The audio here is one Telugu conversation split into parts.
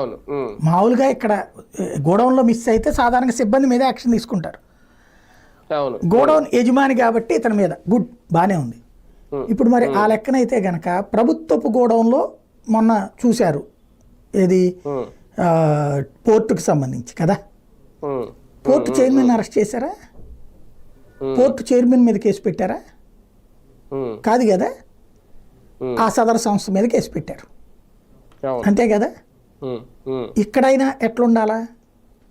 అవును. మామూలుగా ఇక్కడ గోడౌన్లో మిస్ అయితే సాధారణంగా సిబ్బంది మీద యాక్షన్ తీసుకుంటారు. అవును. గోడౌన్ యజమాని కాబట్టి ఇతని మీద గుడ్ బాగానే ఉంది. ఇప్పుడు మరి ఆ లెక్కనైతే గనక ప్రభుత్వపు గోడౌన్లో మొన్న చూశారు ఏది పోర్టుకు సంబంధించి కదా, పోర్టు చైర్మన్ అరెస్ట్ చేశారా? పోర్టు చైర్మన్ మీద కేసు పెట్టారా? కాదు కదా, ఆ సదరు సంస్థ మీద కేసు పెట్టారు, అంతే కదా. ఇక్కడైనా ఎట్లుండాలా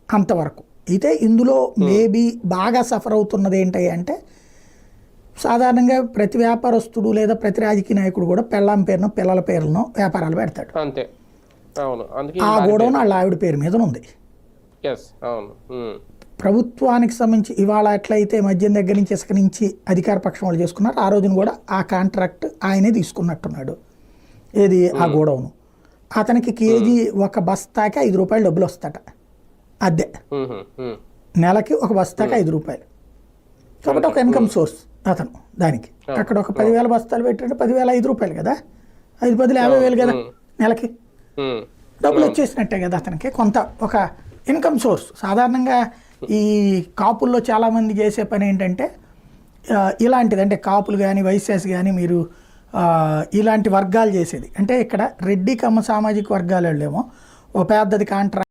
అంతవరకు అయితే. ఇందులో మేబీ బాగా సఫర్ అవుతున్నది ఏంటి అంటే, సాధారణంగా ప్రతి వ్యాపారస్తుడు లేదా ప్రతి రాజకీయ నాయకుడు కూడా పెళ్ళాం పేరునో పిల్లల పేరునో వ్యాపారాలు పెడతాడు. అంతే. అవును. ఆ గోడౌన్ వాళ్ళ ఆవిడ పేరు మీద ఉంది. అవును. ప్రభుత్వానికి సంబంధించి ఇవాళ ఎట్లయితే మద్యం దగ్గర నుంచి ఇసుక నుంచి అధికార పక్షం వాళ్ళు చేసుకున్నారు, ఆ రోజున కూడా ఆ కాంట్రాక్ట్ ఆయనే తీసుకున్నట్టున్నాడు. ఏది ఆ గోడౌను. అతనికి కేజీ ఒక బస్తాకి 5 రూపాయలు డబ్బులు వస్తాట అద్దె, నెలకి ఒక బస్తాకి 5 రూపాయలు. కాబట్టి ఒక ఇన్కమ్ సోర్స్ అతను దానికి. అక్కడ ఒక 10,000 బస్తాలు పెట్టంటే 10,000 5 రూపాయలు కదా, 5 బదులు 50,000 కదా నెలకి డబ్బులు వచ్చేసినట్టే కదా అతనికి. కొంత ఒక ఇన్కమ్ సోర్స్. సాధారణంగా ఈ కాపుల్లో చాలామంది చేసే పని ఏంటంటే ఇలాంటిది, అంటే కాపులు కానీ వైశ్యాస్ కానీ మీరు ఇలాంటి వర్గాలు చేసేది అంటే, ఇక్కడ రెడ్డి కమ్మ సామాజిక వర్గాల వాళ్ళేమో ఒక పెద్దది కాంట్రాక్ట్